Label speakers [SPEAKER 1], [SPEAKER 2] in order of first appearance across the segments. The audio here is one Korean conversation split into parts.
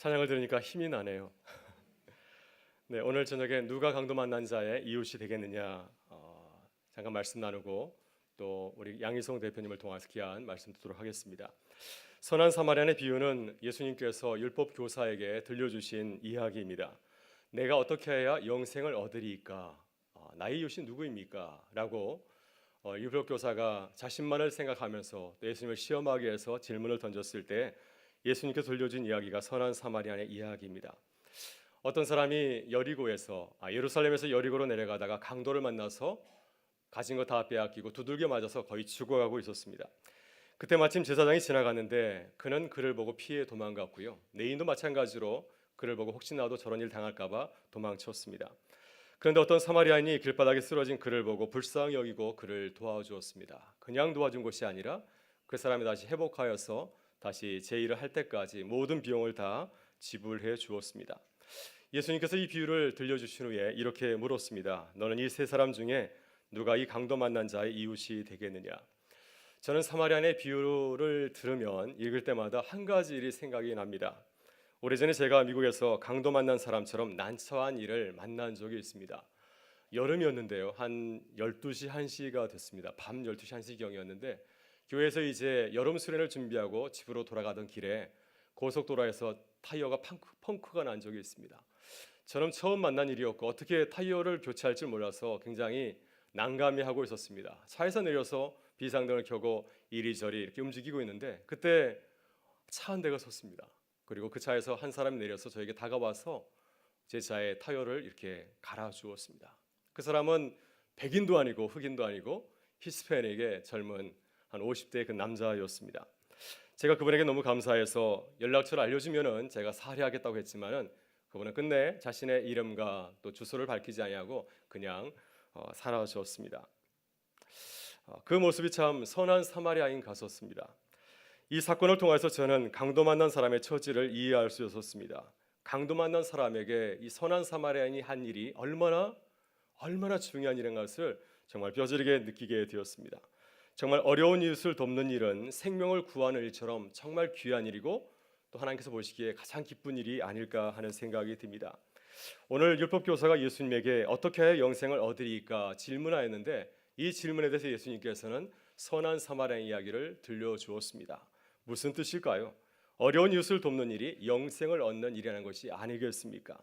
[SPEAKER 1] 찬양을 들으니까 힘이 나네요. 네, 오늘 저녁에 누가 강도 만난 자의 이웃이 되겠느냐 잠깐 말씀 나누고 또 우리 양희성 대표님을 통해서 귀한 말씀 듣도록 하겠습니다. 선한 사마리아의 비유는 예수님께서 율법 교사에게 들려주신 이야기입니다. 내가 어떻게 해야 영생을 얻으리까? 나의 이웃이 누구입니까? 라고 율법 교사가 자신만을 생각하면서 또 예수님을 시험하기 위해서 질문을 던졌을 때 예수님께서 들려준 이야기가 선한 사마리아의 이야기입니다. 어떤 사람이 예루살렘에서 여리고로 내려가다가 강도를 만나서 가진 거 다 빼앗기고 두들겨 맞아서 거의 죽어가고 있었습니다. 그때 마침 제사장이 지나갔는데 그는 그를 보고 피해 도망갔고요. 내인도 마찬가지로 그를 보고 혹시나도 저런 일 당할까봐 도망쳤습니다. 그런데 어떤 사마리아인이 길바닥에 쓰러진 그를 보고 불쌍히 여기고 그를 도와주었습니다. 그냥 도와준 것이 아니라 그 사람이 다시 회복하여서 다시 제일을 할 때까지 모든 비용을 다 지불해 주었습니다. 예수님께서 이 비유를 들려주신 후에 이렇게 물었습니다. 너는 이 세 사람 중에 누가 이 강도 만난 자의 이웃이 되겠느냐? 저는 사마리아인의 비유를 들으면 읽을 때마다 한 가지 일이 생각이 납니다. 오래전에 제가 미국에서 강도 만난 사람처럼 난처한 일을 만난 적이 있습니다. 여름이었는데요. 한 12시 1시가 됐습니다. 밤 12시 1시경이었는데 교회에서 이제 여름 수련을 준비하고 집으로 돌아가던 길에 고속도로에서 타이어가 펑크가 난 적이 있습니다. 저는 처음 만난 일이었고 어떻게 타이어를 교체할 줄 몰라서 굉장히 난감해하고 있었습니다. 차에서 내려서 비상등을 켜고 이리저리 이렇게 움직이고 있는데 그때 차 한 대가 섰습니다. 그리고 그 차에서 한 사람이 내려서 저에게 다가와서 제 차의 타이어를 이렇게 갈아주었습니다. 그 사람은 백인도 아니고 흑인도 아니고 히스패닉의 젊은 한 50대의 그 남자였습니다. 제가 그분에게 너무 감사해서 연락처를 알려주면은 제가 사례하겠다고 했지만은 그분은 끝내 자신의 이름과 또 주소를 밝히지 아니하고 그냥 사라졌습니다. 그 모습이 참 선한 사마리아인 같았습니다. 이 사건을 통해서 저는 강도 만난 사람의 처지를 이해할 수 있었습니다. 강도 만난 사람에게 이 선한 사마리아인이 한 일이 얼마나 중요한 일인 것을 정말 뼈저리게 느끼게 되었습니다. 정말 어려운 이웃을 돕는 일은 생명을 구하는 일처럼 정말 귀한 일이고 또 하나님께서 보시기에 가장 기쁜 일이 아닐까 하는 생각이 듭니다. 오늘 율법교사가 예수님에게 어떻게 해야 영생을 얻으리까 질문하였는데 이 질문에 대해서 예수님께서는 선한 사마리아 이야기를 들려주었습니다. 무슨 뜻일까요? 어려운 이웃을 돕는 일이 영생을 얻는 일이라는 것이 아니겠습니까?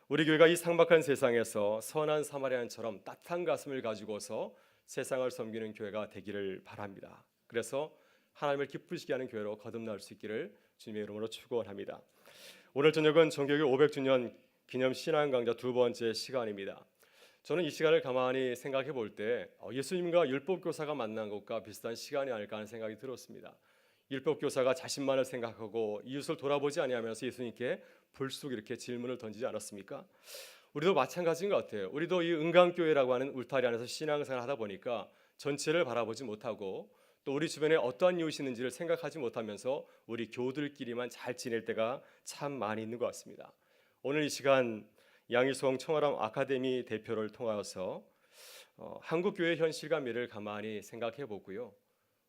[SPEAKER 1] 우리 교회가 이 삭막한 세상에서 선한 사마리아인처럼 따뜻한 가슴을 가지고서 세상을 섬기는 교회가 되기를 바랍니다. 그래서 하나님을 기쁘시게 하는 교회로 거듭날 수 있기를 주님의 이름으로 축원합니다. 오늘 저녁은 정교회 500주년 기념 신앙 강좌 두 번째 시간입니다. 저는 이 시간을 가만히 생각해 볼 때 예수님과 율법교사가 만난 것과 비슷한 시간이 아닐까 하는 생각이 들었습니다. 율법교사가 자신만을 생각하고 이웃을 돌아보지 아니하면서 예수님께 불쑥 이렇게 질문을 던지지 않았습니까? 우리도 마찬가지인 것 같아요. 우리도 이 은강교회라고 하는 울타리 안에서 신앙생활을 하다 보니까 전체를 바라보지 못하고 또 우리 주변에 어떠한 이웃이 있는지를 생각하지 못하면서 우리 교우들끼리만 잘 지낼 때가 참 많이 있는 것 같습니다. 오늘 이 시간 양희성 청아람 아카데미 대표를 통하여서 한국교회 현실과 미래를 가만히 생각해 보고요.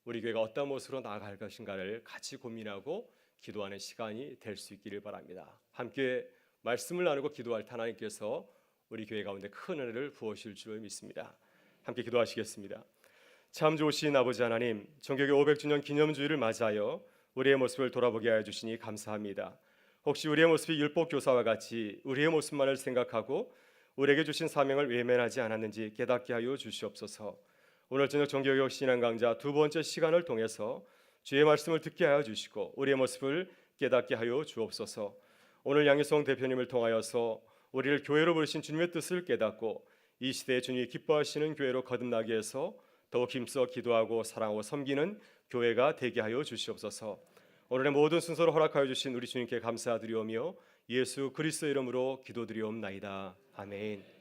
[SPEAKER 1] 우리 교회가 어떤 모습으로 나아갈 것인가를 같이 고민하고 기도하는 시간이 될 수 있기를 바랍니다. 함께 말씀을 나누고 기도할 때 하나님께서 우리 교회 가운데 큰 은혜를 부어주실 줄 믿습니다. 함께 기도하시겠습니다. 참 좋으신 아버지 하나님, 정교회 500주년 기념주일을 맞이하여 우리의 모습을 돌아보게 하여 주시니 감사합니다. 혹시 우리의 모습이 율법교사와 같이 우리의 모습만을 생각하고 우리에게 주신 사명을 외면하지 않았는지 깨닫게 하여 주시옵소서. 오늘 저녁 정교육 신앙 강좌 두 번째 시간을 통해서 주의 말씀을 듣게 하여 주시고 우리의 모습을 깨닫게 하여 주옵소서. 오늘 양희성 대표님을 통하여서 우리를 교회로 부르신 주님의 뜻을 깨닫고 이 시대에 주님이 기뻐하시는 교회로 거듭나게 해서 더욱 힘써 기도하고 사랑하고 섬기는 교회가 되게 하여 주시옵소서. 오늘의 모든 순서를 허락하여 주신 우리 주님께 감사드리오며 예수 그리스도 이름으로 기도드리옵나이다. 아멘.